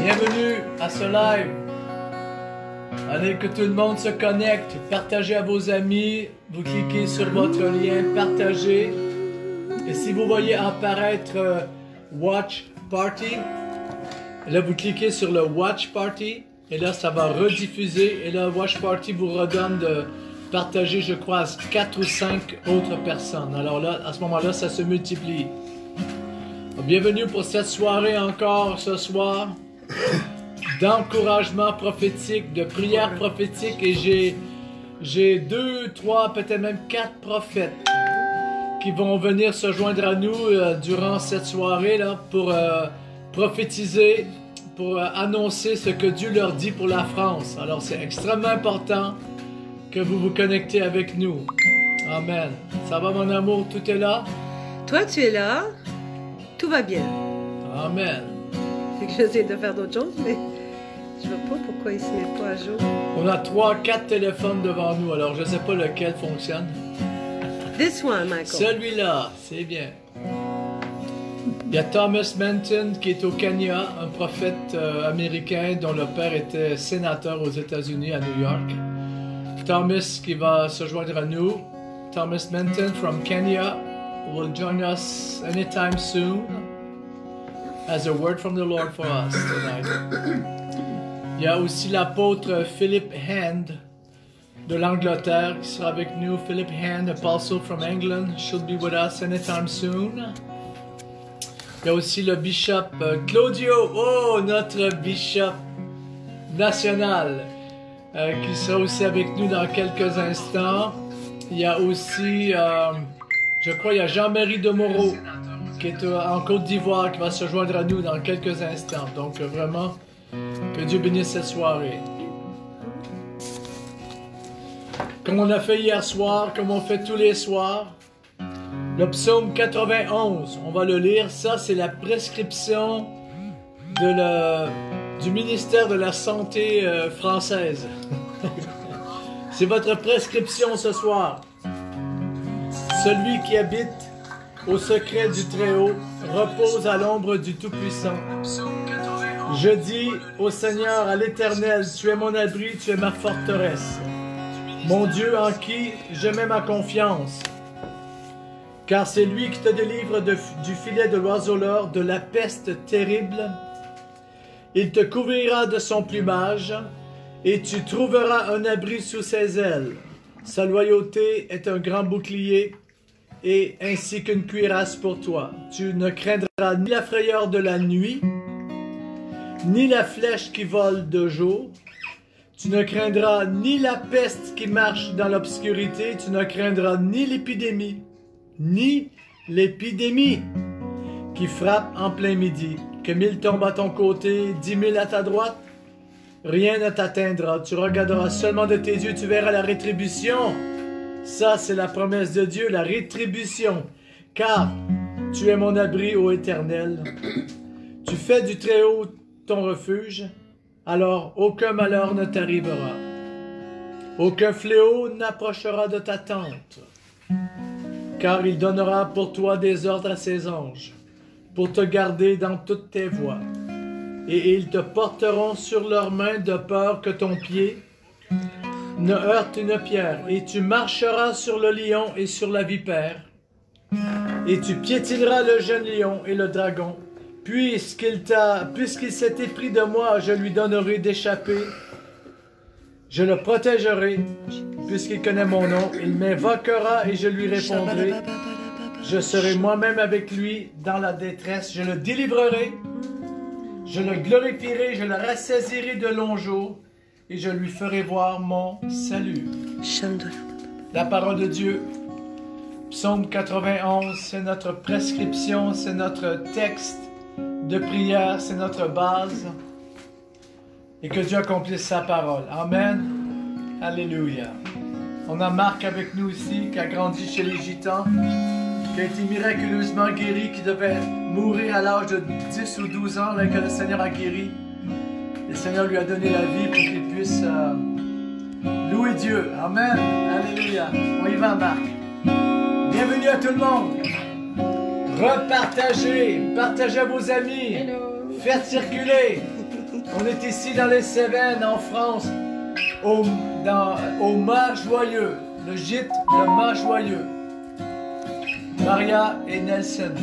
Bienvenue à ce live. Allez, que tout le monde se connecte. Partagez à vos amis. Vous cliquez sur votre lien, partagez. Et si vous voyez apparaître Watch Party, là vous cliquez sur le Watch Party. Et là ça va rediffuser. Et là Watch Party vous redonne de partager, je crois, à 4 ou 5 autres personnes. Alors là, à ce moment-là, ça se multiplie. Bienvenue pour cette soirée encore ce soir d'encouragement prophétique, de prière prophétique, et j'ai 2, 3, peut-être même 4 prophètes qui vont venir se joindre à nous durant cette soirée là pour prophétiser, pour annoncer ce que Dieu leur dit pour la France. Alors c'est extrêmement important que vous vous connectez avec nous. Amen. Ça va mon amour, tout est là? Toi tu es là, tout va bien. Amen. J'essaie de faire d'autres choses, mais je ne vois pas pourquoi il ne se met pas à jour. On a 3, 4 téléphones devant nous, alors je ne sais pas lequel fonctionne. This one, Michael. Celui-là, c'est bien. Il y a Thomas Manton qui est au Kenya, un prophète américain dont le père était sénateur aux États-Unis à New York. Thomas qui va se joindre à nous. Thomas Manton from Kenya will join us anytime soon as a word from the Lord for us tonight. Il y a aussi l'apôtre Philip Hand de l'Angleterre qui sera avec nous. Philip Hand, apostle from England, should be with us anytime soon. Il y a aussi le bishop Claudio, oh, notre bishop national, qui sera aussi avec nous dans quelques instants. Il y a aussi, je crois, il y a Jean-Marie de Moreau qui est en Côte d'Ivoire, qui va se joindre à nous dans quelques instants. Donc vraiment, que Dieu bénisse cette soirée. Comme on a fait hier soir, comme on fait tous les soirs, le psaume 91, on va le lire. Ça, c'est la prescription du ministère de la Santé française. C'est votre prescription ce soir. Celui qui habite au secret du Très-Haut repose à l'ombre du Tout-Puissant. Je dis au Seigneur, à l'Éternel, tu es mon abri, tu es ma forteresse. Mon Dieu en qui je mets ma confiance. Car c'est lui qui te délivre du filet de l'oiseleur, de la peste terrible. Il te couvrira de son plumage, et tu trouveras un abri sous ses ailes. Sa loyauté est un grand bouclier, et ainsi qu'une cuirasse pour toi. Tu ne craindras ni la frayeur de la nuit, ni la flèche qui vole de jour. Tu ne craindras ni la peste qui marche dans l'obscurité, tu ne craindras ni l'épidémie qui frappe en plein midi. Que 1000 tombent à ton côté, 10 000 à ta droite, rien ne t'atteindra. Tu regarderas seulement de tes yeux, tu verras la rétribution. Ça, c'est la promesse de Dieu, la rétribution. Car tu es mon abri, ô Éternel. Tu fais du Très-Haut ton refuge, alors aucun malheur ne t'arrivera. Aucun fléau n'approchera de ta tente. Car il donnera pour toi des ordres à ses anges, pour te garder dans toutes tes voies. Et ils te porteront sur leurs mains de peur que ton pied ne heurte une pierre. Et tu marcheras sur le lion et sur la vipère. Et tu piétineras le jeune lion et le dragon. Puisqu'il s'est épris de moi, je lui donnerai d'échapper. Je le protégerai, puisqu'il connaît mon nom. Il m'invoquera et je lui répondrai. Je serai moi-même avec lui dans la détresse. Je le délivrerai. Je le glorifierai, je le rassasirai de longs jours. Et je lui ferai voir mon salut. La parole de Dieu. Psaume 91, c'est notre prescription, c'est notre texte de prière, c'est notre base. Et que Dieu accomplisse sa parole. Amen. Alléluia. On a Marc avec nous ici, qui a grandi chez les Gitans, qui a été miraculeusement guéri, qui devait mourir à l'âge de 10 ou 12 ans, là, que le Seigneur a guéri. Le Seigneur lui a donné la vie pour qu'il puisse louer Dieu. Amen. Alléluia. On y va, Marc. Bienvenue à tout le monde. Repartagez. Partagez à vos amis. Hello. Faites circuler. On est ici dans les Cévennes, en France, au Mât Joyeux, le gîte, le Mât Joyeux. Maria et Nelson.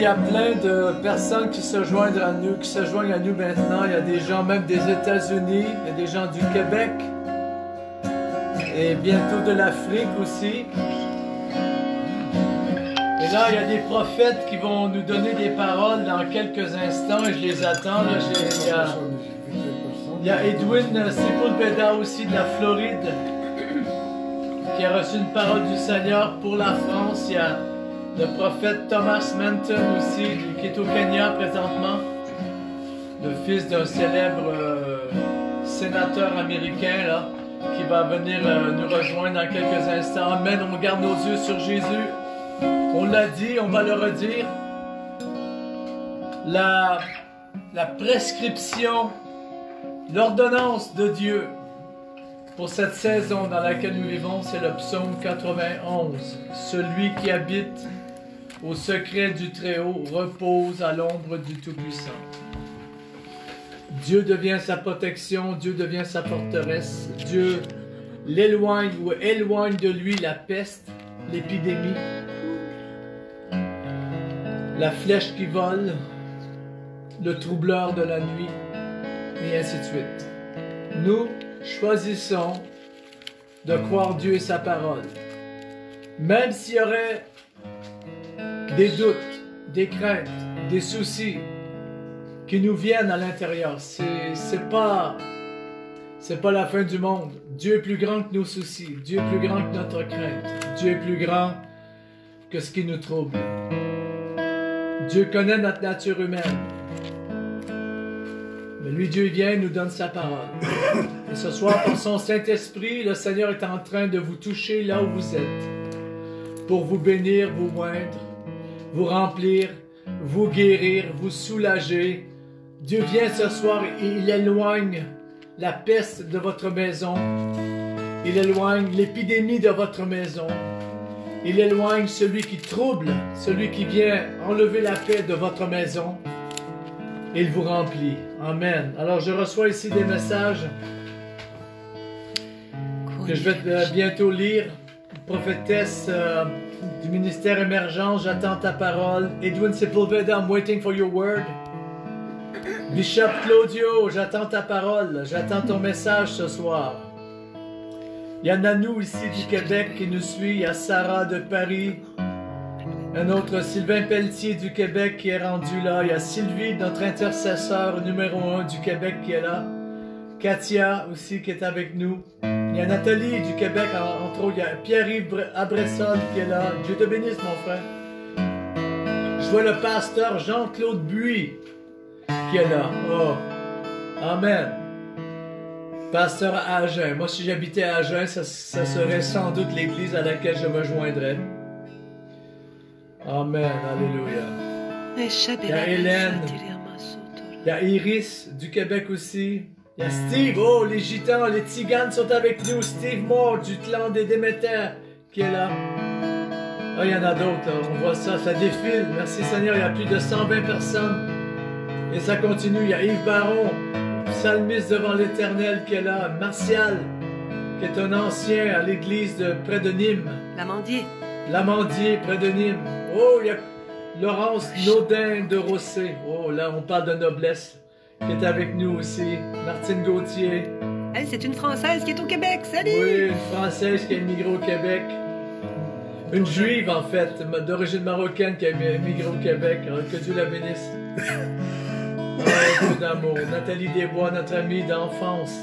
y a plein de personnes qui se joignent à nous maintenant. Il y a des gens même des États-Unis, il y a des gens du Québec et bientôt de l'Afrique aussi. Et là, il y a des prophètes qui vont nous donner des paroles dans quelques instants et je les attends. Là, il y a Edwin Sepulveda aussi de la Floride qui a reçu une parole du Seigneur pour la France. Il y a le prophète Thomas Manton aussi, qui est au Kenya présentement, le fils d'un célèbre sénateur américain là, qui va venir nous rejoindre dans quelques instants. Amen. On garde nos yeux sur Jésus. On l'a dit, on va le redire. La prescription, l'ordonnance de Dieu pour cette saison dans laquelle nous vivons, c'est le psaume 91. Celui qui habite au secret du Très-Haut repose à l'ombre du Tout-Puissant. Dieu devient sa protection, Dieu devient sa forteresse. Dieu l'éloigne ou éloigne de lui la peste, l'épidémie, la flèche qui vole, le troubleur de la nuit, et ainsi de suite. Nous choisissons de croire Dieu et sa parole. Même s'il y aurait des doutes, des craintes, des soucis qui nous viennent à l'intérieur, c'est pas la fin du monde. Dieu est plus grand que nos soucis. Dieu est plus grand que notre crainte. Dieu est plus grand que ce qui nous trouble. Dieu connaît notre nature humaine. Mais lui, Dieu vient et nous donne sa parole. Et ce soir, par son Saint-Esprit, le Seigneur est en train de vous toucher là où vous êtes, pour vous bénir, vous moindre, vous remplir, vous guérir, vous soulager. Dieu vient ce soir et il éloigne la peste de votre maison. Il éloigne l'épidémie de votre maison. Il éloigne celui qui trouble, celui qui vient enlever la paix de votre maison. Il vous remplit. Amen. Alors, je reçois ici des messages que je vais bientôt lire. Prophétesse du ministère émergent, j'attends ta parole. Edwin Sepulveda, I'm waiting for your word. Bishop Claudio, j'attends ta parole. J'attends ton message ce soir. Il y a Nanou ici du Québec qui nous suit. Il y a Sarah de Paris. Un autre Sylvain Pelletier du Québec qui est rendu là. Il y a Sylvie, notre intercesseur numéro 1 du Québec qui est là. Katia aussi qui est avec nous. Il y a Nathalie du Québec, entre autres. Il y a Pierre-Yves Abressol qui est là. Dieu te bénisse, mon frère. Je vois le pasteur Jean-Claude Buis qui est là. Oh, amen. Pasteur à Agen. Moi, si j'habitais à Agen, ça serait sans doute l'église à laquelle je me joindrais. Amen. Alléluia. Il y a Hélène. Il y a Iris du Québec aussi. Il y a Steve. Oh, les Gitans, les Tziganes sont avec nous. Steve Moore du clan des Déméter qui est là. Ah, il y en a d'autres. On voit ça, ça défile. Merci Seigneur. Il y a plus de 120 personnes. Et ça continue. Il y a Yves Baron, psalmiste devant l'Éternel qui est là. Martial, qui est un ancien à l'église près de Nîmes. L'Amandier, près de Nîmes. Oh, il y a Laurence Naudin de Rossé. Oh, là, on parle de noblesse. Qui est avec nous aussi. Martine Gauthier. Hey, c'est une Française qui est au Québec. Salut! Oui, une Française qui a immigré au Québec. Une Juive, en fait, d'origine marocaine qui a immigré au Québec. Alors, que Dieu la bénisse. Oh, Dieu d'amour. Nathalie Desbois, notre amie d'enfance.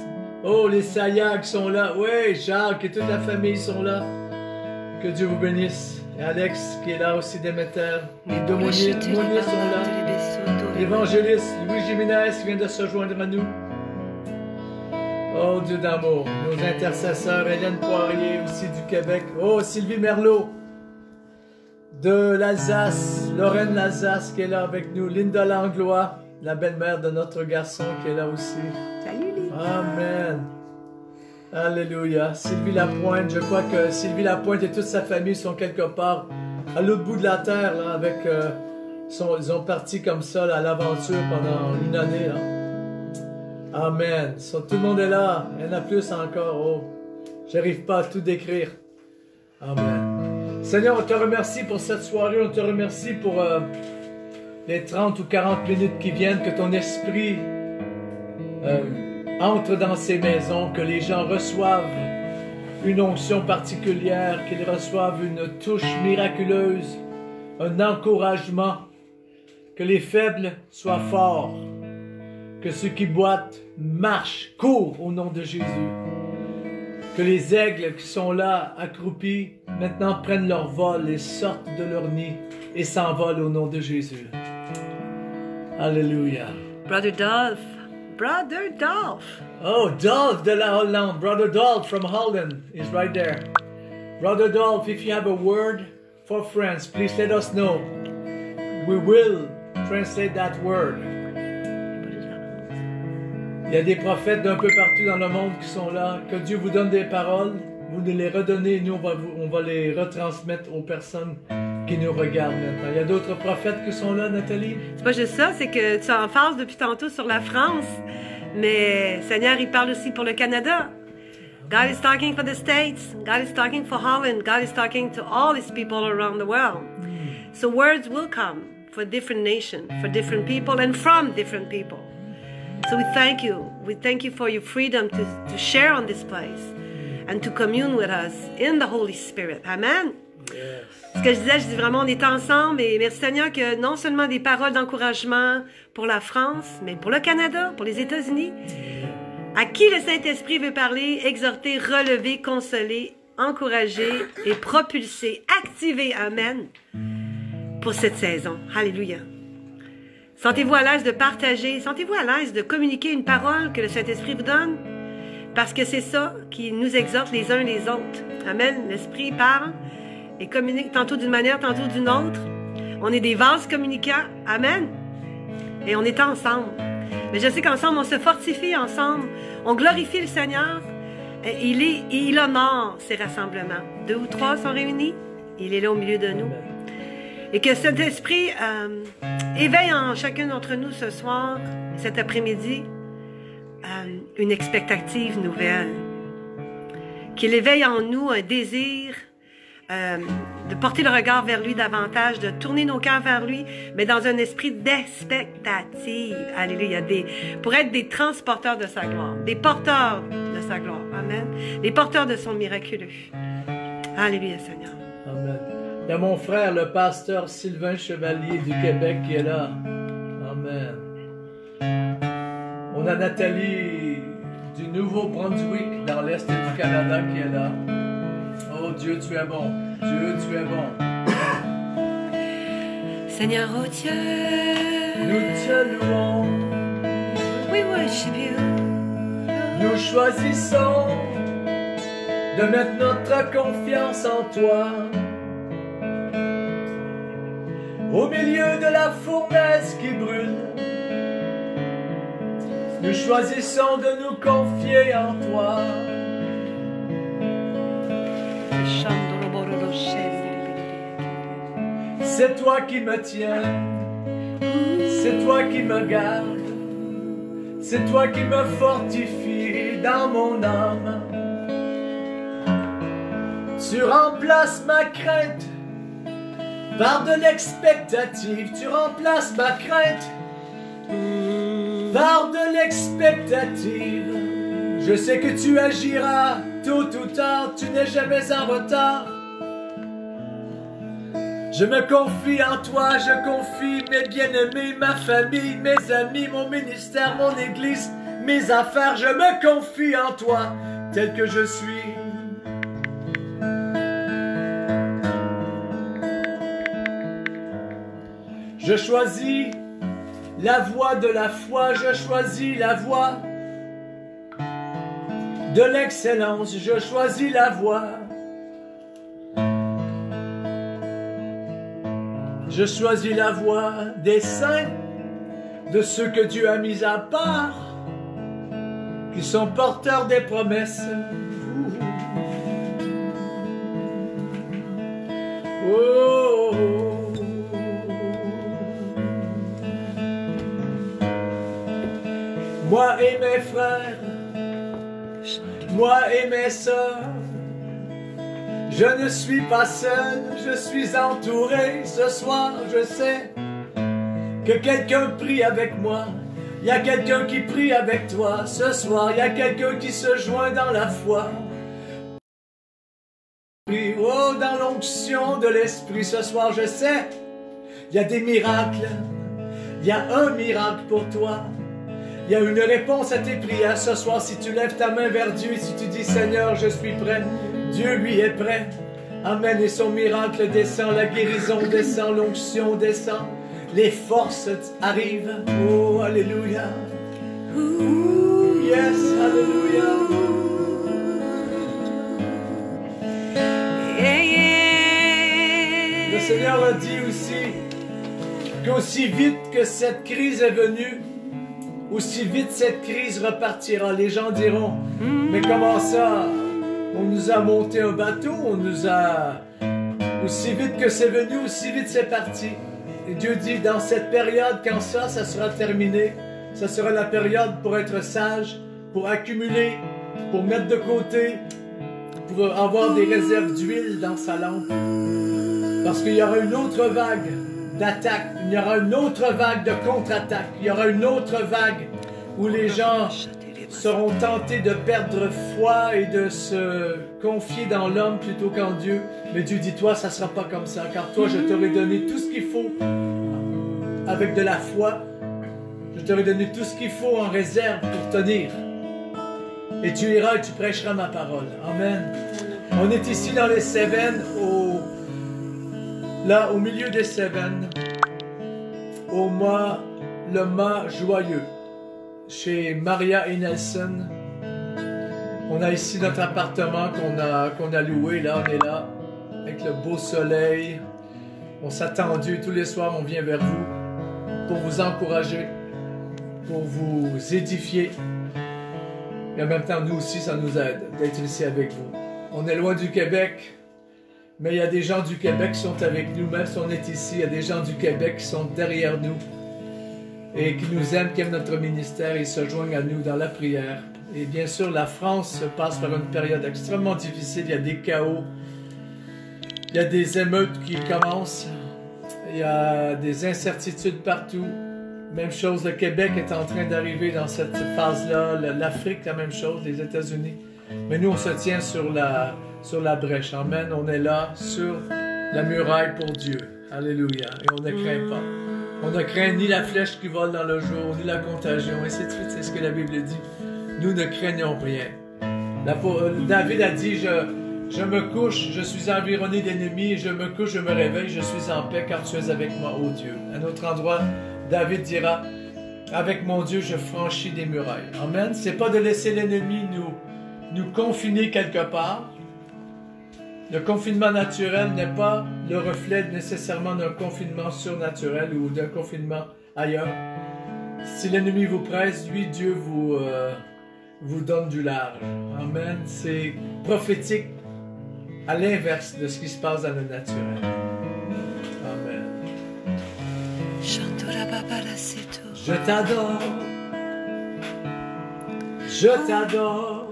Oh, les Sayag sont là. Oui, Jacques et toute la famille sont là. Que Dieu vous bénisse. Et Alex qui est là aussi, Déméter. Les deux Monier sont là. L'évangéliste Louis Jiménez vient de se joindre à nous. Oh Dieu d'amour. Nos intercesseurs, Hélène Poirier aussi du Québec. Oh Sylvie Merlot de l'Alsace. Lorraine l'Alsace qui est là avec nous. Linda Langlois, la belle-mère de notre garçon qui est là aussi. Salut Linda. Amen. Alléluia. Sylvie Lapointe, je crois que Sylvie Lapointe et toute sa famille sont quelque part à l'autre bout de la terre, là, avec, ils ont parti comme ça là, à l'aventure pendant une année. Là. Amen. Tout le monde est là. Il y en a plus encore. Oh, j'arrive pas à tout décrire. Amen. Seigneur, on te remercie pour cette soirée. On te remercie pour les 30 ou 40 minutes qui viennent, que ton esprit entre dans ces maisons, que les gens reçoivent une onction particulière, qu'ils reçoivent une touche miraculeuse, un encouragement, que les faibles soient forts, que ceux qui boitent marchent, courent au nom de Jésus, que les aigles qui sont là, accroupis, maintenant prennent leur vol et sortent de leur nid et s'envolent au nom de Jésus. Alléluia. Brother Dolph. Brother Dolph. Oh, Dolph de la Hollande. Brother Dolph from Holland is right there. Brother Dolph, if you have a word for France, please let us know. We will translate that word. Il y a des prophètes d'un peu partout dans le monde qui sont là. Que Dieu vous donne des paroles, vous nous les redonnez et nous on va les retransmettre aux personnes qui nous regardent maintenant. Il y a d'autres prophètes qui sont là, Nathalie? C'est pas juste ça, c'est que tu en parles depuis tantôt sur la France, mais Seigneur, il parle aussi pour le Canada. God is talking for the States. God is talking for Holland. God is talking to all His people around the world. So words will come for different nations, for different people, and from different people. So we thank you. We thank you for your freedom to share on this place and to commune with us in the Holy Spirit. Amen. Yes. Ce que je dis vraiment, on est ensemble et merci Seigneur que non seulement des paroles d'encouragement pour la France, mais pour le Canada, pour les États-Unis, à qui le Saint-Esprit veut parler, exhorter, relever, consoler, encourager et propulser, activer, amen, pour cette saison. Alléluia. Sentez-vous à l'aise de partager, sentez-vous à l'aise de communiquer une parole que le Saint-Esprit vous donne, parce que c'est ça qui nous exhorte les uns les autres. Amen. L'Esprit parle et communique tantôt d'une manière, tantôt d'une autre. On est des vases communicants. Amen. Et on est ensemble. Mais je sais qu'ensemble, on se fortifie ensemble. On glorifie le Seigneur. Et il honore ces rassemblements. 2 ou 3 sont réunis. Il est là au milieu de nous. Et que cet esprit éveille en chacun d'entre nous ce soir, cet après-midi, une expectative nouvelle. Qu'il éveille en nous un désir de porter le regard vers lui davantage, de tourner nos cœurs vers lui, mais dans un esprit d'expectative. Alléluia. Pour être des transporteurs de sa gloire, des porteurs de sa gloire. Amen. Des porteurs de son miraculeux. Alléluia, Seigneur. Amen. Il y a mon frère, le pasteur Sylvain Chevalier du Québec qui est là. Amen. On a Nathalie du Nouveau-Brunswick dans l'Est du Canada qui est là. Oh Dieu, tu es bon. Dieu, tu es bon. Seigneur, oh Dieu, nous te louons. We worship you. Nous choisissons de mettre notre confiance en toi. Au milieu de la fournaise qui brûle, nous choisissons de nous confier en toi. C'est toi qui me tiens, c'est toi qui me garde, c'est toi qui me fortifie dans mon âme. Tu remplaces ma crainte par de l'expectative, tu remplaces ma crainte par de l'expectative. Je sais que tu agiras tôt ou tard, tu n'es jamais en retard. Je me confie en toi, je confie mes bien-aimés, ma famille, mes amis, mon ministère, mon église, mes affaires. Je me confie en toi, tel que je suis. Je choisis la voie de la foi, je choisis la voie de l'excellence, je choisis la voie. Je choisis la voie des saints, de ceux que Dieu a mis à part, qui sont porteurs des promesses. Oh. Moi et mes frères, moi et mes sœurs, je ne suis pas seul, je suis entouré ce soir, je sais Que quelqu'un prie avec moi. Il y a quelqu'un qui prie avec toi ce soir. Il y a quelqu'un qui se joint dans la foi. Oh, dans l'onction de l'Esprit ce soir, je sais, il y a des miracles. Il y a un miracle pour toi. Il y a une réponse à tes prières ce soir. Si tu lèves ta main vers Dieu et si tu dis Seigneur, je suis prêt, Dieu lui est prêt. Amen. Et son miracle descend, la guérison descend, l'onction descend, les forces arrivent. Oh, alléluia. Yes, alléluia. Le Seigneur a dit aussi qu'aussi vite que cette crise est venue, aussi vite cette crise repartira. Les gens diront, mais comment ça? On nous a monté un bateau, on nous a... Aussi vite que c'est venu, aussi vite c'est parti. Et Dieu dit, dans cette période, quand ça sera terminé, ça sera la période pour être sage, pour accumuler, pour mettre de côté, pour avoir des réserves d'huile dans sa lampe. Parce qu'il y aura une autre vague d'attaque, il y aura une autre vague de contre-attaque, il y aura une autre vague où les gens seront tentés de perdre foi et de se confier dans l'homme plutôt qu'en Dieu. Mais Dieu dit, toi, ça ne sera pas comme ça, car toi, je t'aurai donné tout ce qu'il faut avec de la foi. Je t'aurai donné tout ce qu'il faut en réserve pour tenir. Et tu iras et tu prêcheras ma parole. Amen. On est ici dans les Cévennes, là, au milieu des Cévennes, le mât joyeux, chez Maria et Nelson. On a ici notre appartement qu'on a loué, là, on est là, avec le beau soleil. On s'attend à Dieu tous les soirs, on vient vers vous pour vous encourager, pour vous édifier. Et en même temps, nous aussi, ça nous aide d'être ici avec vous. On est loin du Québec, mais il y a des gens du Québec qui sont avec nous, même si on est ici, il y a des gens du Québec qui sont derrière nous et qui nous aiment, qui aiment notre ministère et se joignent à nous dans la prière. Et bien sûr, la France passe par une période extrêmement difficile, il y a des chaos, il y a des émeutes qui commencent, il y a des incertitudes partout. Même chose, le Québec est en train d'arriver dans cette phase-là, l'Afrique, la même chose, les États-Unis. Mais nous, on se tient sur la brèche. Amen. On est là, sur la muraille pour Dieu. Alléluia. Et on ne craint pas. On ne craint ni la flèche qui vole dans le jour, ni la contagion. Et c'est ce que la Bible dit. Nous ne craignons rien. David a dit, je me couche, je suis environné d'ennemis, je me couche, je me réveille, je suis en paix car tu es avec moi, ô Dieu. À un autre endroit, David dira, avec mon Dieu, je franchis des murailles. Amen. C'est pas de laisser l'ennemi nous confiner quelque part. Le confinement naturel n'est pas le reflet nécessairement d'un confinement surnaturel ou d'un confinement ailleurs. Si l'ennemi vous presse, lui, Dieu vous donne du large. Amen. C'est prophétique à l'inverse de ce qui se passe dans le naturel. Amen. Je t'adore. Je t'adore.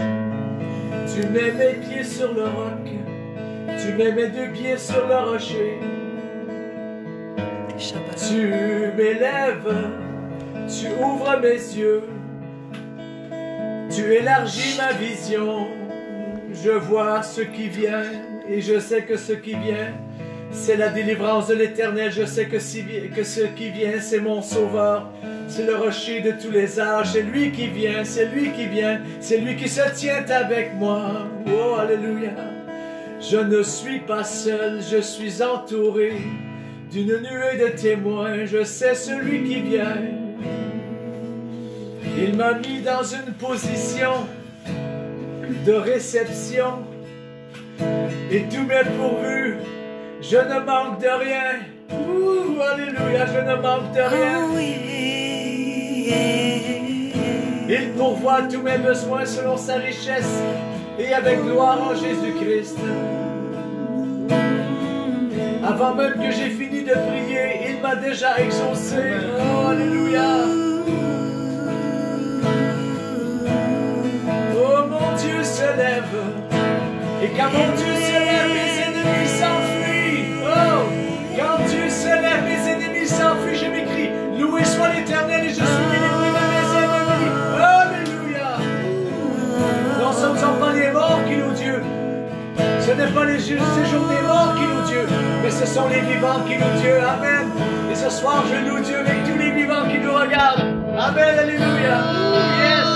Tu mets mes pieds sur le roc. Tu mets mes deux pieds sur le rocher. Tu m'élèves. Tu ouvres mes yeux. Tu élargis ma vision. Je vois ce qui vient. Et je sais que ce qui vient, c'est la délivrance de l'Éternel. Je sais que ce qui vient, c'est mon Sauveur. C'est le rocher de tous les âges. C'est lui qui vient, c'est lui qui vient. C'est lui qui se tient avec moi. Oh, alléluia. Je ne suis pas seul, je suis entouré d'une nuée de témoins. Je sais celui qui vient. Il m'a mis dans une position de réception. Et tout m'est pourvu. Je ne manque de rien. Ouh, alléluia, je ne manque de rien. Il pourvoit tous mes besoins selon sa richesse et avec gloire en Jésus-Christ. Avant même que j'ai fini de prier, il m'a déjà exaucé. Oh, alléluia. Oh, mon Dieu se lève. Et quand mon Dieu se lève, mes ennemis s'enfuient. Oh, quand Dieu se lève, mes ennemis s'enfuient. Je m'écris, Ce n'est pas les séjours des morts qui louent Dieu, mais ce sont les vivants qui louent Dieu. Amen. Et ce soir, je loue Dieu avec tous les vivants qui nous regardent. Amen. Alléluia. Yes.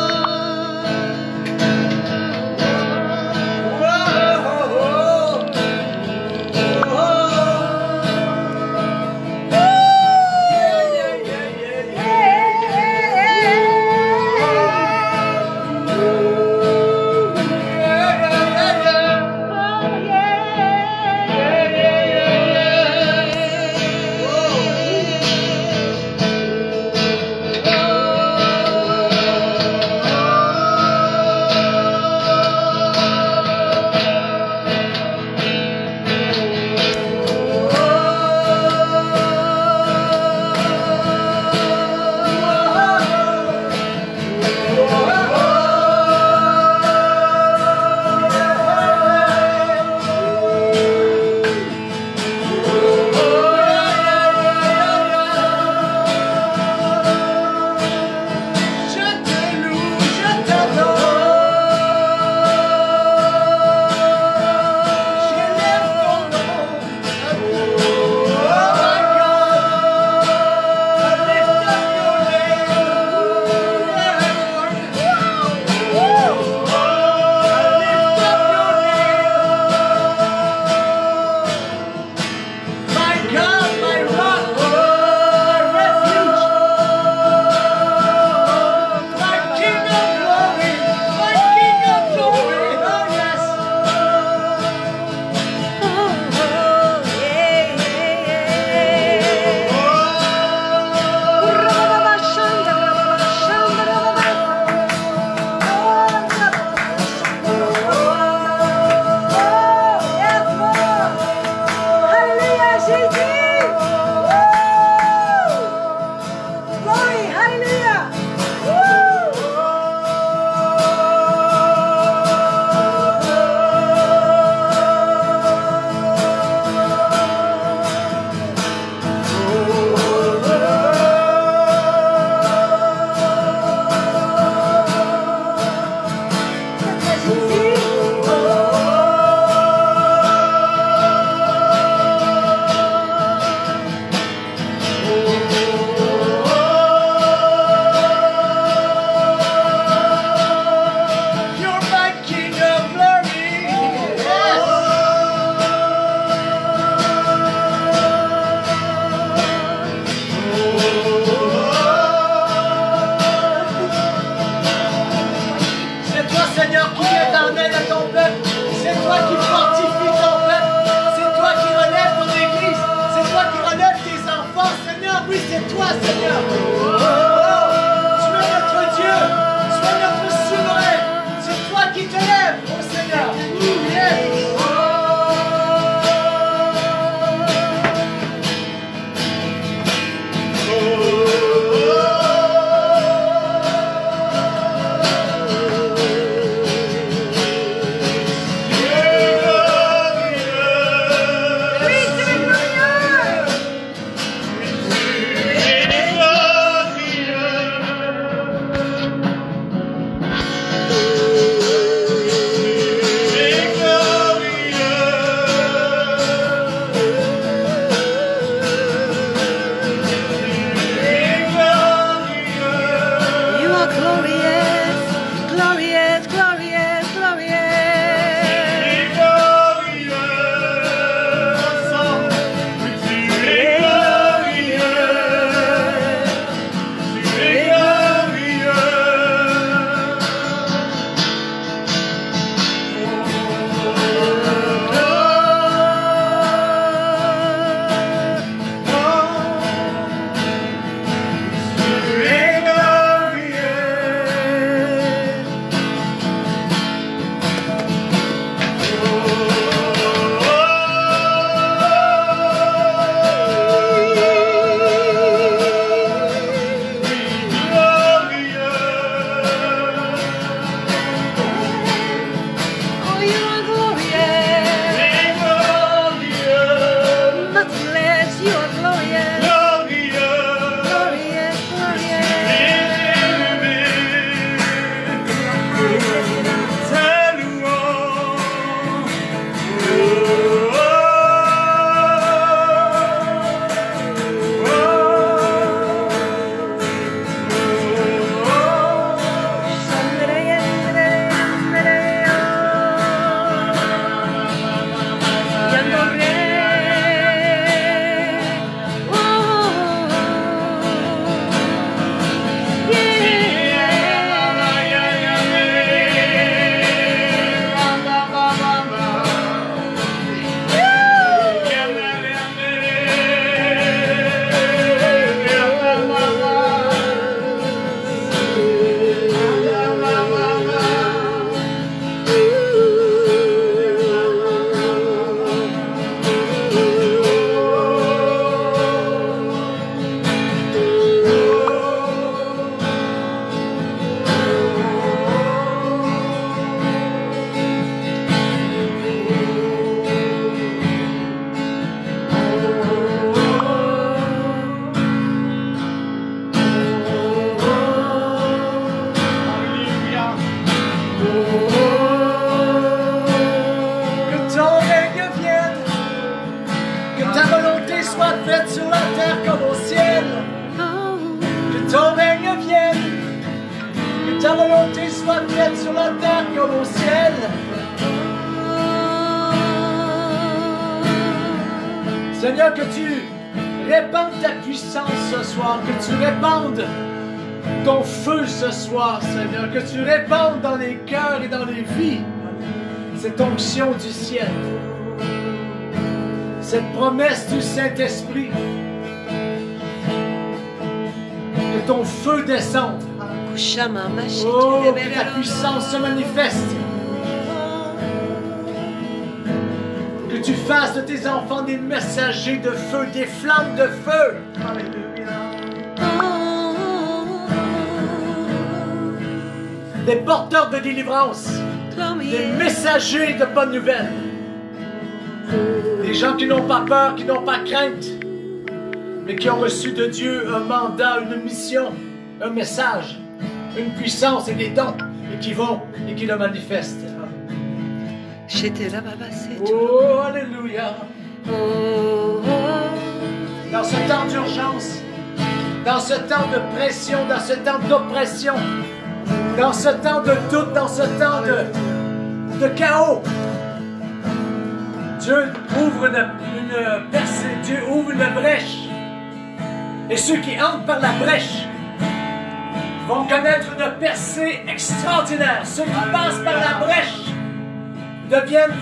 ta volonté soit faite sur la terre comme au ciel. Seigneur, que tu répandes ta puissance ce soir, que tu répandes ton feu ce soir, Seigneur, que tu répandes dans les cœurs et dans les vies cette onction du ciel, cette promesse du Saint-Esprit, que ton feu descende. Oh, que ta puissance se manifeste. Que tu fasses de tes enfants des messagers de feu, des flammes de feu. Des porteurs de délivrance, des messagers de bonnes nouvelles. Des gens qui n'ont pas peur, qui n'ont pas crainte, mais qui ont reçu de Dieu un mandat, une mission, un message, une puissance et des dons, et qui vont et qui le manifestent. Oh, alléluia. Dans ce temps d'urgence, dans ce temps de pression, dans ce temps d'oppression, dans ce temps de doute, dans ce temps de chaos, Dieu ouvre une percée, Dieu ouvre une brèche. Et ceux qui entrent par la brèche vont connaître une percée extraordinaire. Ceux qui passent par la brèche deviennent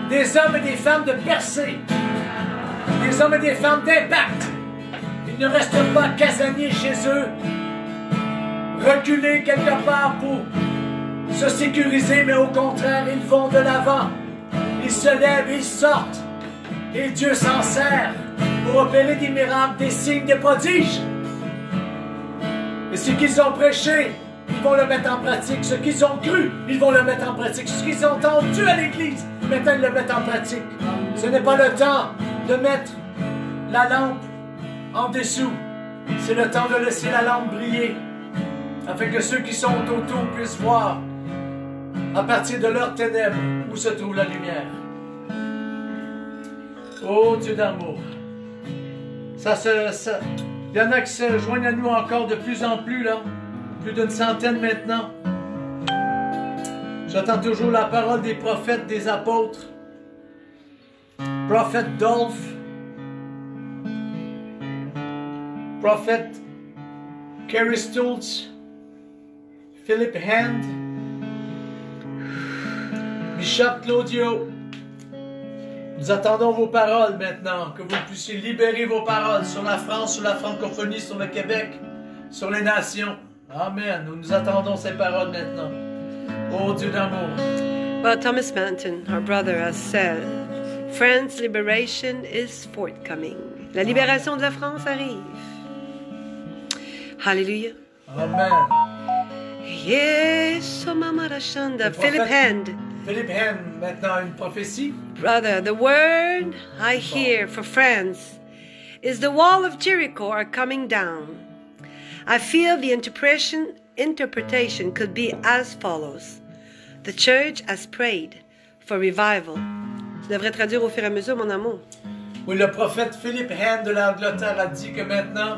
des hommes et des femmes de percée, des hommes et des femmes d'impact. Ils ne restent pas casaniers chez eux, reculés quelque part pour se sécuriser, mais au contraire, ils vont de l'avant. Ils se lèvent, ils sortent, et Dieu s'en sert pour opérer des miracles, des signes, des prodiges. Et ce qu'ils ont prêché, ils vont le mettre en pratique. Ce qu'ils ont cru, ils vont le mettre en pratique. Ce qu'ils ont entendu à l'Église, maintenant ils le mettent en pratique. Ce n'est pas le temps de mettre la lampe en dessous. C'est le temps de laisser la lampe briller, afin que ceux qui sont autour puissent voir, à partir de leurs ténèbres, où se trouve la lumière. Oh Dieu d'amour. Il y en a qui se joignent à nous encore de plus en plus, là. Plus d'une centaine maintenant. J'attends toujours la parole des prophètes, des apôtres. Prophète Dolph. Prophète Kerry Stoltz. Philip Hand. Bishop Claudio. Nous attendons vos paroles maintenant, que vous puissiez libérer vos paroles sur la France, sur la francophonie, sur le Québec, sur les nations. Amen. Nous attendons ces paroles maintenant. Oh Dieu d'amour. Well, Thomas Manton, our brother, has said, France's liberation is forthcoming. La libération de la France arrive. Hallelujah. Amen. Yes, Mama Rashanda. Philip Hand. Philip Hand, maintenant une prophétie. Brother, the word I hear for France is the wall of Jericho are coming down. I feel the interpretation could be as follows. The church has prayed for revival. Tu devrais traduire au fur et à mesure, mon amour. Oui, le prophète Philip Hand de l'Angleterre a dit que maintenant,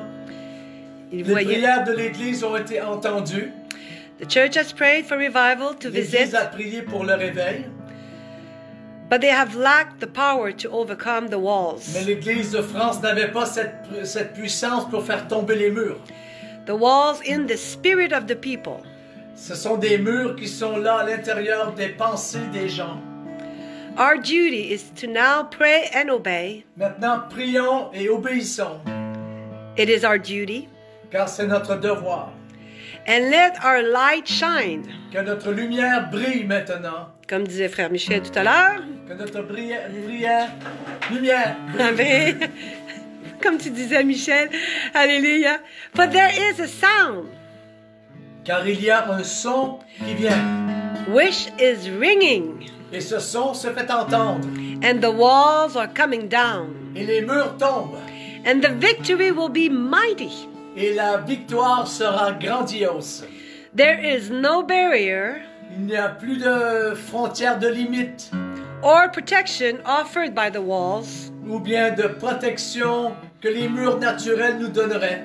les prières de l'Église ont été entendues. The church has prayed for revival to visit. L'Église a prié pour le réveil. But they have lacked the power to overcome the walls. Mais l'Église de France n'avait pas cette puissance pour faire tomber les murs. The walls in the spirit of the people. Ce sont des murs qui sont là à l'intérieur des pensées des gens. Our duty is to now pray and obey. Maintenant, prions et obéissons. It is our duty. Car c'est notre devoir. And let our light shine. Que notre lumière brille maintenant. Comme disait frère Michel tout à l'heure. Que notre lumière brille. Comme tu disais Michel. Alléluia. But there is a sound. Car il y a un son qui vient. Which is ringing. Et ce son se fait entendre. And the walls are coming down. Et les murs tombent. And the victory will be mighty. Et la victoire sera grandiose. There is no barrier. Il n'y a plus de frontières de limite. Or protection offered by the walls. Ou bien de protection que les murs naturels nous donneraient.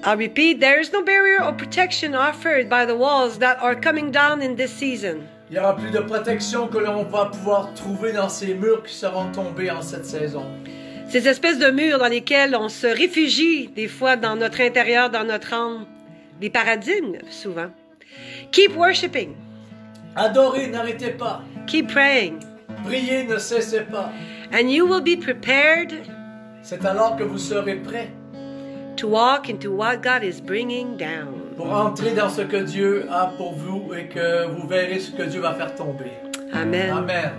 I'll repeat, there is no barrier or protection offered by the walls that are coming down in this season. Il n'y aura plus de protection que l'on va pouvoir trouver dans ces murs qui seront tombés en cette saison. Ces espèces de murs dans lesquels on se réfugie des fois dans notre intérieur, dans notre âme. Des paradigmes, souvent. Keep worshiping. Adorez, n'arrêtez pas. Keep praying. Priez, ne cessez pas. And you will be prepared C'est alors que vous serez prêts to walk into what God is bringing down. pour entrer dans ce que Dieu a pour vous et que vous verrez ce que Dieu va faire tomber. Amen. Amen.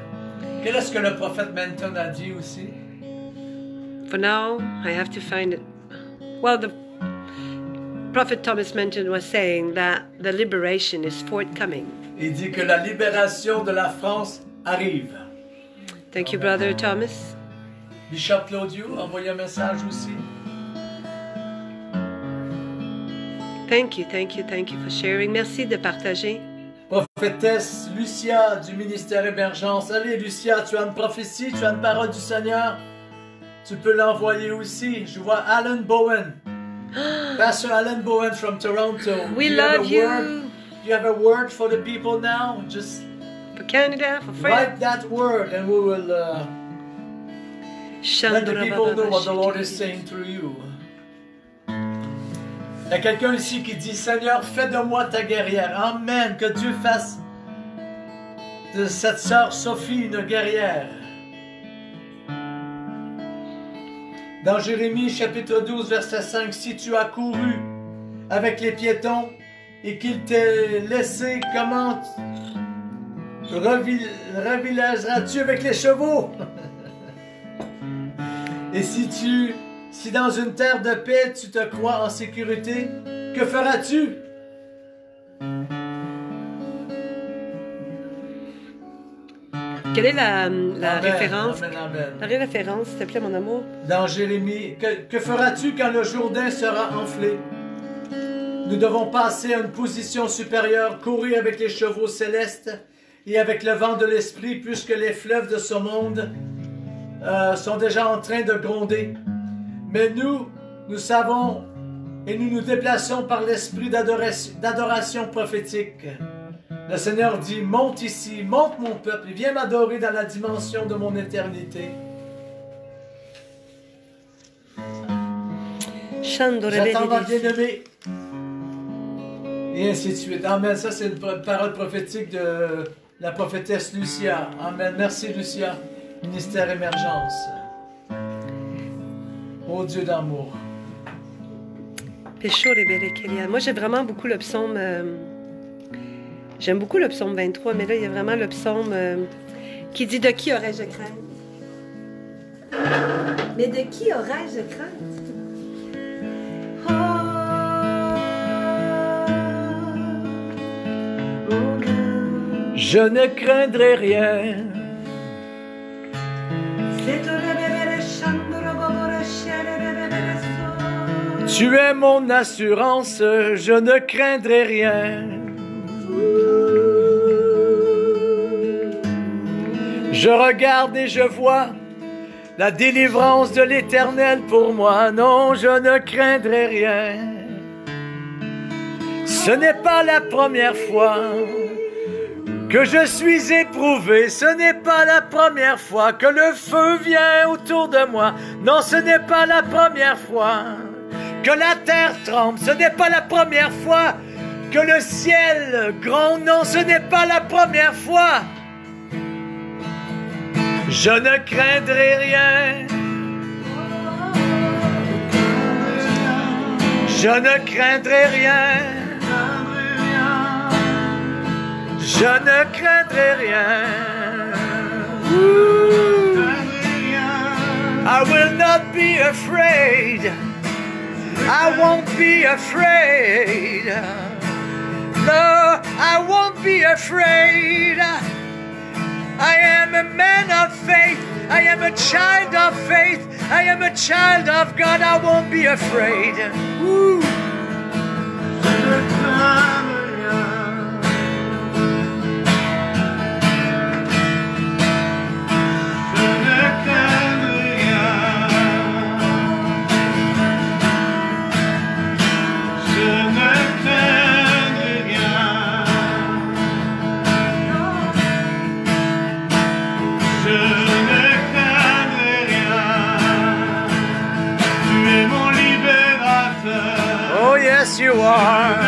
Quel est ce que le prophète Menton a dit aussi? For now, I have to find it. Well, the Prophet Thomas Menton was saying that the liberation is forthcoming. Il dit que la libération de la France arrive. Thank you, Brother Thomas. Bishop Claudio a envoyé un message aussi. Thank you for sharing. Merci de partager. Prophétesse Lucia du ministère Émergence. Allez Lucia, tu as une prophétie, tu as une parole du Seigneur. Tu peux l'envoyer aussi. Je vois Alan Bowen. Pastor Alan Bowen from Toronto. We love you. Do you have a word for the people now? Just For Canada, for France. write that word and we will let the people know what the Lord is saying through you. Il y a quelqu'un ici qui dit, Seigneur, fais de moi ta guerrière. Amen. Que Dieu fasse de cette sœur Sophie une guerrière. Dans Jérémie chapitre 12 verset 5, si tu as couru avec les piétons et qu'il t'ait laissé, comment revillageras-tu avec les chevaux? Et si dans une terre de paix tu te crois en sécurité, que feras-tu? Quelle est la Amen, référence? amen, amen. La référence, s'il te plaît, mon amour. Dans Jérémie, que feras-tu quand le Jourdain sera enflé? Nous devons passer à une position supérieure, courir avec les chevaux célestes et avec le vent de l'esprit, puisque les fleuves de ce monde sont déjà en train de gronder. Mais nous savons et nous nous déplaçons par l'esprit d'adoration prophétique. Le Seigneur dit, monte ici, monte mon peuple, et viens m'adorer dans la dimension de mon éternité. J'attends ma bien-aimée. Et ainsi de suite. Amen. Ça, c'est une parole prophétique de la prophétesse Lucia. Amen. Merci, Lucia. Ministère Émergence. Ô Dieu d'amour. Moi, j'aime vraiment beaucoup le psaume. J'aime beaucoup le psaume 23, mais là, il y a vraiment le psaume qui dit de qui aurais-je crainte? Mais de qui aurais-je crainte? Je ne craindrai rien. Tu es mon assurance, je ne craindrai rien. Je regarde et je vois la délivrance de l'Éternel pour moi. Non, je ne craindrai rien. Ce n'est pas la première fois que je suis éprouvé. Ce n'est pas la première fois que le feu vient autour de moi. Non, ce n'est pas la première fois que la terre tremble. Ce n'est pas la première fois que le ciel gronde. Non, ce n'est pas la première fois. Je ne craindrai rien. Je ne craindrai rien. Je ne craindrai rien. I will not be afraid. I won't be afraid. No, I won't be afraid. I am a man of faith. I am a child of faith. I am a child of God. I won't be afraid. Woo. Yes, you are.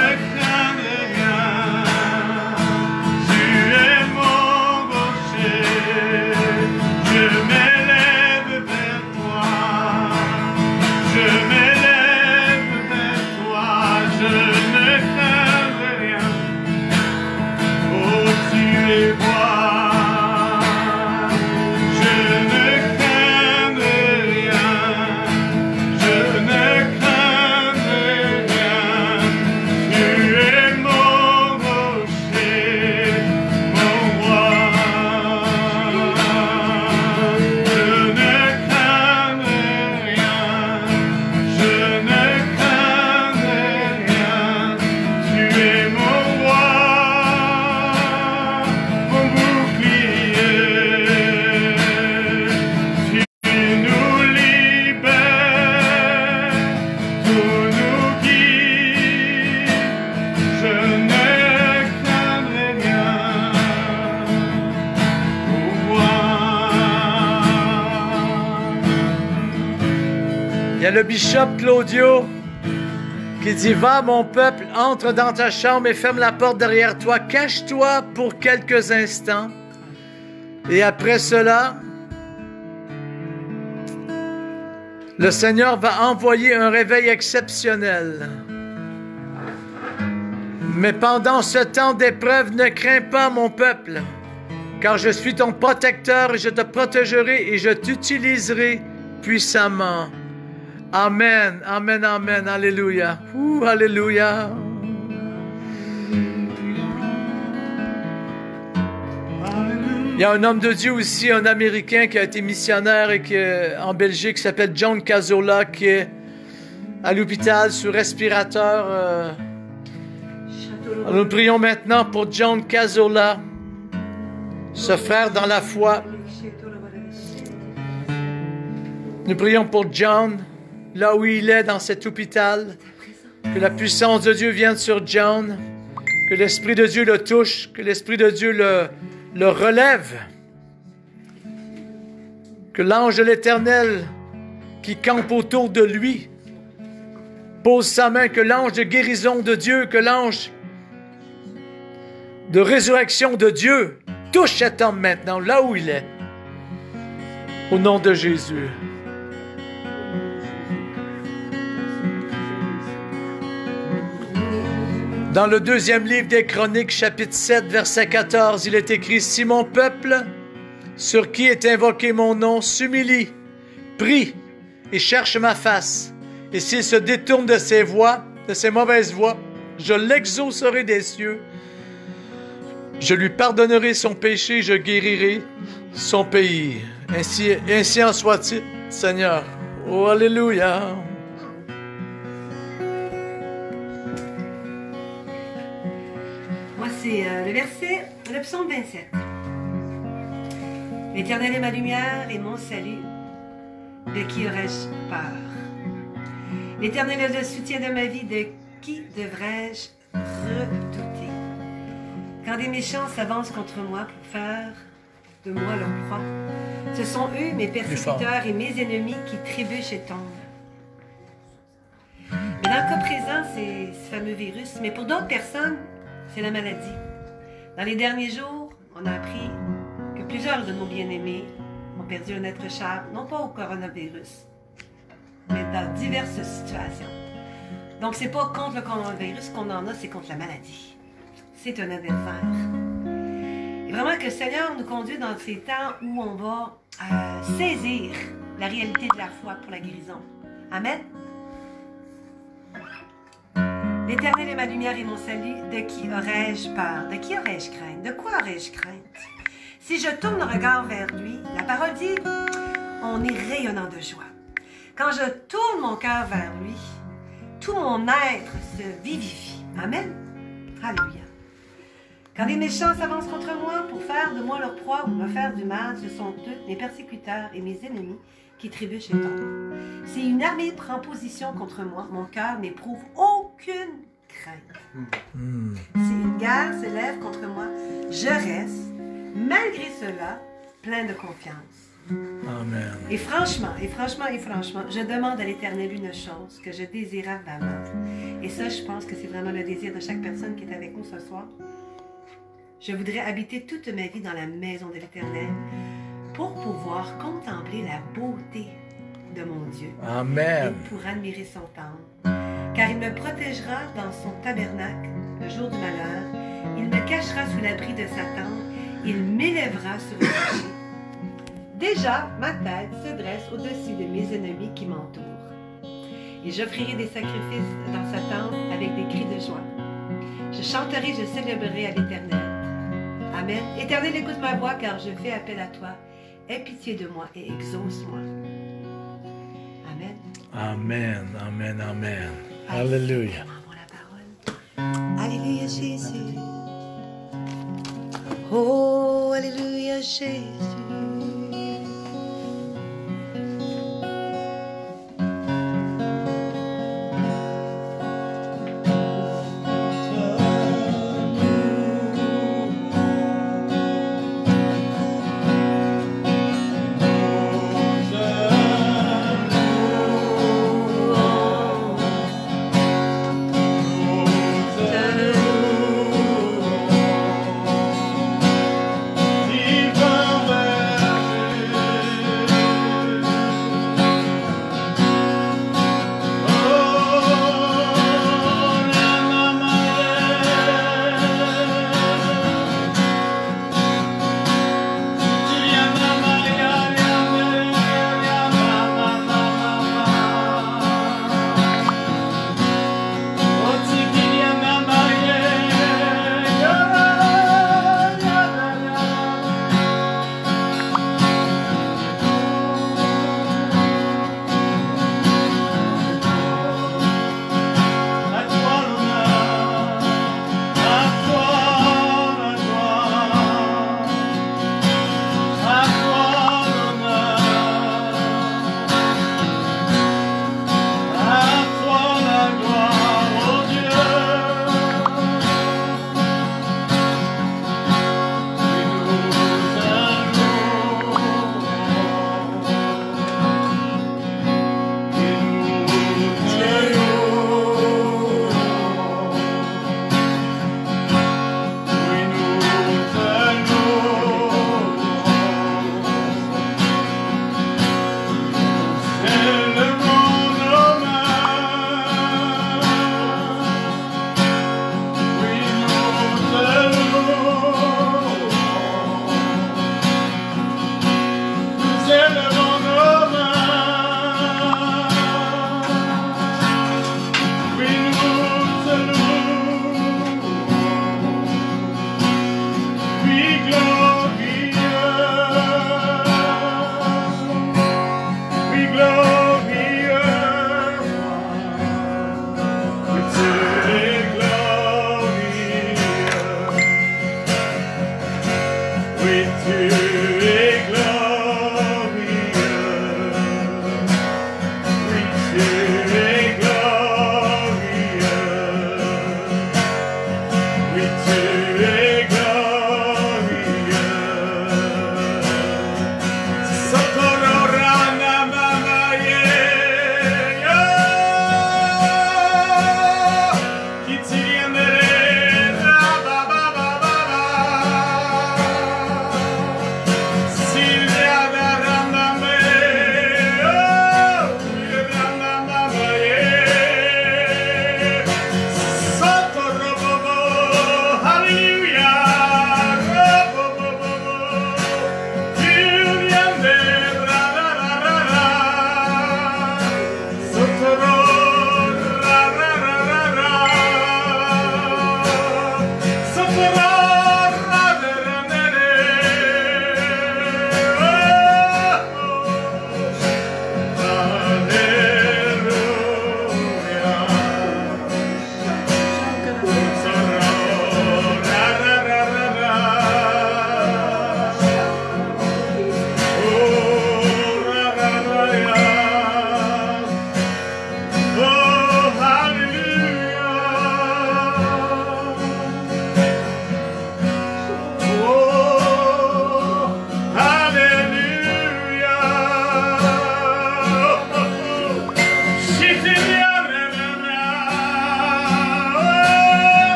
Il y a le bishop Claudio qui dit « Va, mon peuple, entre dans ta chambre et ferme la porte derrière toi. Cache-toi pour quelques instants. Et après cela, le Seigneur va envoyer un réveil exceptionnel. Mais pendant ce temps d'épreuve, ne crains pas, mon peuple, car je suis ton protecteur et je te protégerai et je t'utiliserai puissamment. » Amen, amen, amen, alléluia. Alléluia. Il y a un homme de Dieu aussi, un Américain qui a été missionnaire en Belgique, qui s'appelle John Cazola, qui est à l'hôpital sous respirateur. Nous prions maintenant pour John Cazola, ce frère dans la foi. Nous prions pour John, là où il est dans cet hôpital. Que la puissance de Dieu vienne sur John, que l'Esprit de Dieu le touche, que l'Esprit de Dieu le relève, que l'ange de l'Éternel qui campe autour de lui pose sa main, que l'ange de guérison de Dieu, que l'ange de résurrection de Dieu touche cet homme maintenant, là où il est. Au nom de Jésus. Dans le 2e livre des Chroniques, chapitre 7, verset 14, il est écrit « Si mon peuple, sur qui est invoqué mon nom, s'humilie, prie et cherche ma face, et s'il se détourne de ses voies, de ses mauvaises voies, je l'exaucerai des cieux, je lui pardonnerai son péché, je guérirai son pays. Ainsi en soit-il, Seigneur. Oh, alléluia. » C'est le psaume 27. L'Éternel est ma lumière et mon salut. De qui aurais-je peur? L'Éternel est le soutien de ma vie. De qui devrais-je redouter? Quand des méchants s'avancent contre moi pour faire de moi leur proie, ce sont eux, mes persécuteurs et mes ennemis, qui trébuchent et tombent. Mais dans le cas présent, c'est ce fameux virus. Mais pour d'autres personnes, c'est la maladie. Dans les derniers jours, on a appris que plusieurs de nos bien-aimés ont perdu un être cher, non pas au coronavirus, mais dans diverses situations. Donc, c'est pas contre le coronavirus qu'on en a, c'est contre la maladie. C'est un adversaire. Et vraiment que le Seigneur nous conduit dans ces temps où on va saisir la réalité de la foi pour la guérison. Amen. L'Éternel est ma lumière et mon salut. De qui aurais-je peur? De qui aurais-je crainte? De quoi aurais-je crainte? Si je tourne le regard vers lui, la parole dit, on est rayonnant de joie. Quand je tourne mon cœur vers lui, tout mon être se vivifie. Amen. Alléluia. Quand les méchants s'avancent contre moi pour faire de moi leur proie ou me faire du mal, ce sont eux, mes persécuteurs et mes ennemis, qui trébuchent et tombent. Si une armée prend position contre moi, mon cœur n'éprouve aucune crainte. Si une guerre s'élève contre moi, je reste, malgré cela, plein de confiance. Amen. Et franchement, je demande à l'Éternel une chose que je désire ardemment. Et ça, je pense que c'est vraiment le désir de chaque personne qui est avec nous ce soir. Je voudrais habiter toute ma vie dans la maison de l'Éternel pour pouvoir contempler la beauté de mon Dieu. Amen. Et pour admirer son temple. Car il me protégera dans son tabernacle le jour du malheur. Il me cachera sous l'abri de sa tente. Il m'élèvera sur un rocher. Déjà, ma tête se dresse au-dessus de mes ennemis qui m'entourent. Et j'offrirai des sacrifices dans sa tente avec des cris de joie. Je chanterai, je célébrerai à l'Éternel. Amen. Éternel, écoute ma voix car je fais appel à toi. Aie pitié de moi et exauce-moi. Amen. Amen, amen, amen. Alléluia. Prends la parole. Alléluia Jésus. Oh, Alléluia Jésus.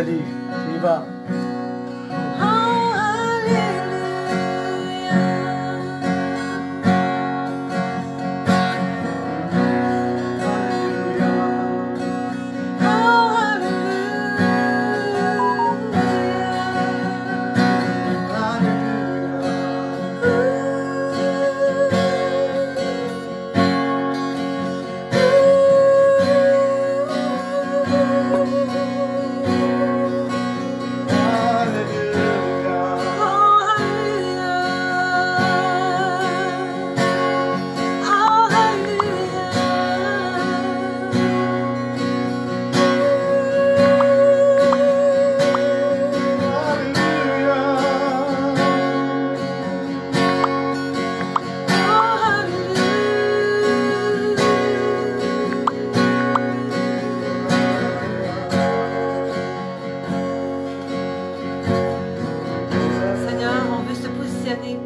Nathalie. Tu y vas.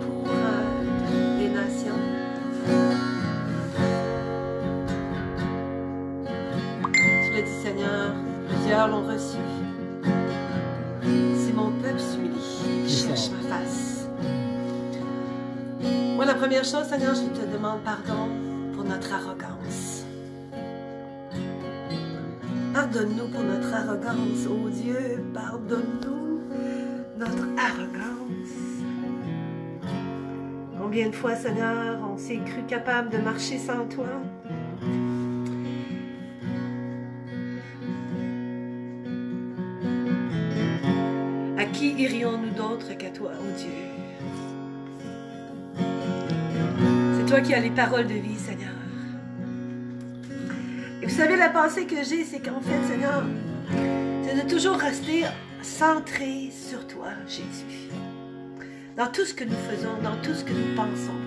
Pour les nations. Tu l'as dit, Seigneur, plusieurs l'ont reçu. Si mon peuple s'humilie, cherche ma face. Moi, la première chose, Seigneur, je te demande pardon pour notre arrogance. Pardonne-nous pour notre arrogance, oh Dieu, pardonne-nous notre arrogance. Combien de fois, Seigneur, on s'est cru capable de marcher sans toi? À qui irions-nous d'autre qu'à toi, oh Dieu? C'est toi qui as les paroles de vie, Seigneur. Et vous savez, la pensée que j'ai, c'est qu'en fait, Seigneur, c'est de toujours rester centré sur toi, Jésus. Dans tout ce que nous faisons, dans tout ce que nous pensons.